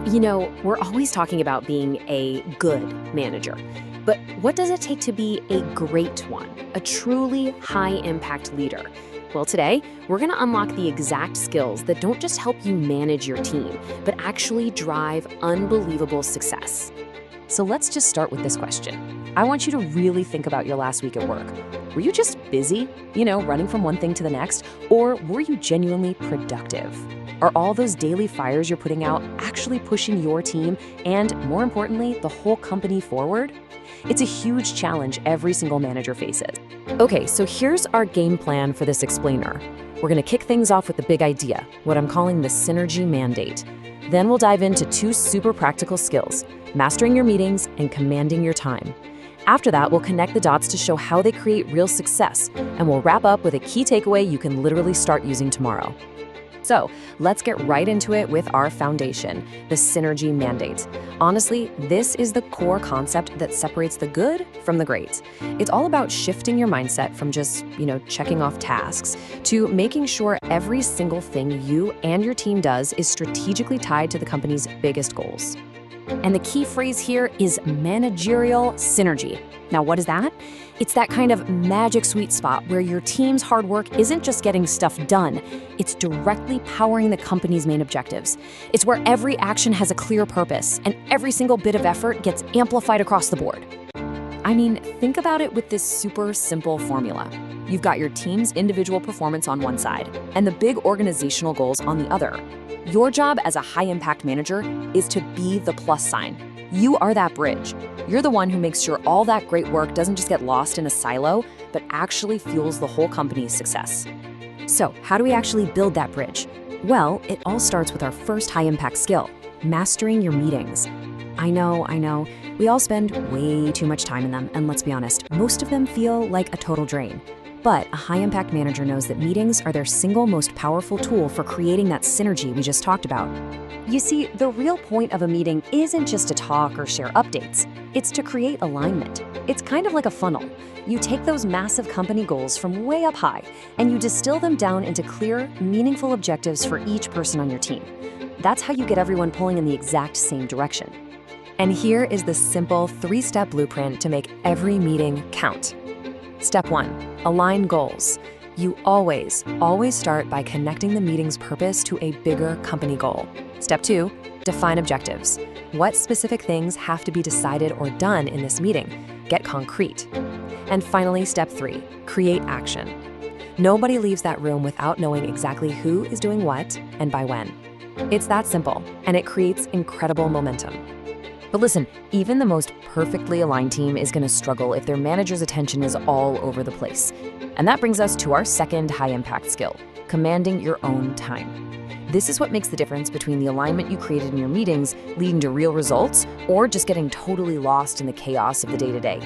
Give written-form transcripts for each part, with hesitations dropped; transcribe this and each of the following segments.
We're always talking about being a good manager. But what does it take to be a great one, a truly high impact leader? Well, today, we're going to unlock the exact skills that don't just help you manage your team, but actually drive unbelievable success. So let's just start with this question. I want you to really think about your last week at work. Were you just busy, running from one thing to the next, or were you genuinely productive? Are all those daily fires you're putting out actually pushing your team and, more importantly, the whole company forward? It's a huge challenge every single manager faces. Okay, so here's our game plan for this explainer. We're going to kick things off with the big idea, what I'm calling the synergy mandate. Then we'll dive into two super practical skills, mastering your meetings and commanding your time. After that, we'll connect the dots to show how they create real success, and we'll wrap up with a key takeaway you can literally start using tomorrow. So let's get right into it with our foundation, the synergy mandate. Honestly, this is the core concept that separates the good from the great. It's all about shifting your mindset from just, checking off tasks to making sure every single thing you and your team does is strategically tied to the company's biggest goals. And the key phrase here is managerial synergy. Now, what is that? It's that kind of magic sweet spot where your team's hard work isn't just getting stuff done, it's directly powering the company's main objectives. It's where every action has a clear purpose and every single bit of effort gets amplified across the board. Think about it with this super simple formula. You've got your team's individual performance on one side and the big organizational goals on the other. Your job as a high-impact manager is to be the plus sign. You are that bridge. You're the one who makes sure all that great work doesn't just get lost in a silo, but actually fuels the whole company's success. So, how do we actually build that bridge? Well, it all starts with our first high-impact skill, mastering your meetings. I know. We all spend way too much time in them, and let's be honest, most of them feel like a total drain. But a high-impact manager knows that meetings are their single most powerful tool for creating that synergy we just talked about. You see, the real point of a meeting isn't just to talk or share updates. It's to create alignment. It's kind of like a funnel. You take those massive company goals from way up high, and you distill them down into clear, meaningful objectives for each person on your team. That's how you get everyone pulling in the exact same direction. And here is the simple 3-step blueprint to make every meeting count. Step 1, align goals. You always start by connecting the meeting's purpose to a bigger company goal. Step 2, define objectives. What specific things have to be decided or done in this meeting? Get concrete. And finally, step 3, create action. Nobody leaves that room without knowing exactly who is doing what and by when. It's that simple, and it creates incredible momentum. But listen, even the most perfectly aligned team is going to struggle if their manager's attention is all over the place. And that brings us to our second high-impact skill, commanding your own time. This is what makes the difference between the alignment you created in your meetings leading to real results or just getting totally lost in the chaos of the day-to-day.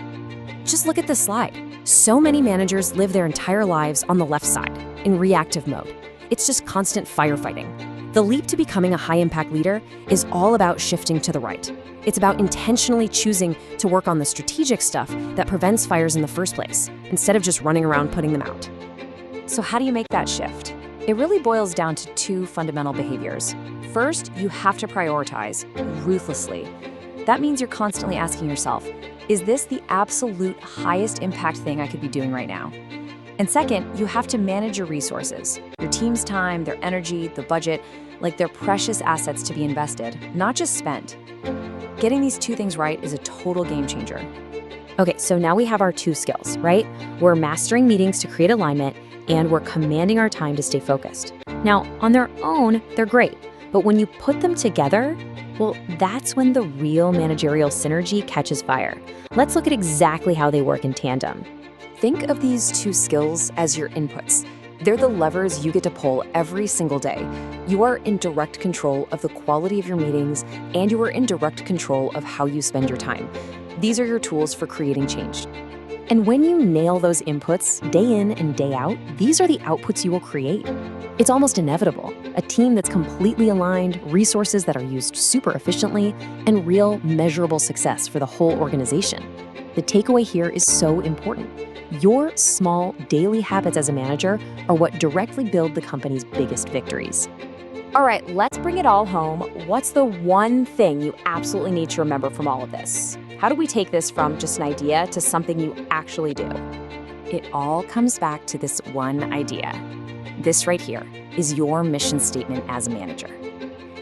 Just look at this slide. So many managers live their entire lives on the left side, in reactive mode. It's just constant firefighting. The leap to becoming a high-impact leader is all about shifting to the right. It's about intentionally choosing to work on the strategic stuff that prevents fires in the first place, instead of just running around putting them out. So how do you make that shift? It really boils down to two fundamental behaviors. First, you have to prioritize ruthlessly. That means you're constantly asking yourself, is this the absolute highest impact thing I could be doing right now? And second, you have to manage your resources, your team's time, their energy, the budget, like they're precious assets to be invested, not just spent. Getting these two things right is a total game changer. Okay, so now we have our two skills, right? We're mastering meetings to create alignment, and we're commanding our time to stay focused. Now, on their own, they're great, but when you put them together, well, that's when the real managerial synergy catches fire. Let's look at exactly how they work in tandem. Think of these two skills as your inputs. They're the levers you get to pull every single day. You are in direct control of the quality of your meetings, and you are in direct control of how you spend your time. These are your tools for creating change. And when you nail those inputs day in and day out, these are the outputs you will create. It's almost inevitable. A team that's completely aligned, resources that are used super efficiently, and real measurable success for the whole organization. The takeaway here is so important. Your small daily habits as a manager are what directly build the company's biggest victories. All right, let's bring it all home. What's the one thing you absolutely need to remember from all of this? How do we take this from just an idea to something you actually do? It all comes back to this one idea. This right here is your mission statement as a manager.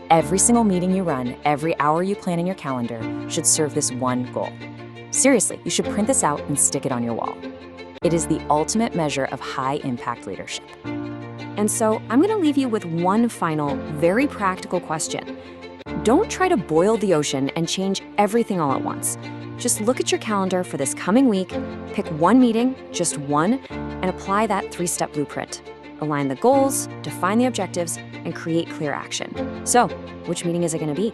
Every single meeting you run, every hour you plan in your calendar should serve this one goal. Seriously, you should print this out and stick it on your wall. It is the ultimate measure of high-impact leadership. And so I'm going to leave you with one final, very practical question. Don't try to boil the ocean and change everything all at once. Just look at your calendar for this coming week, pick one meeting, just one, and apply that 3-step blueprint. Align the goals, define the objectives, and create clear action. So, which meeting is it going to be?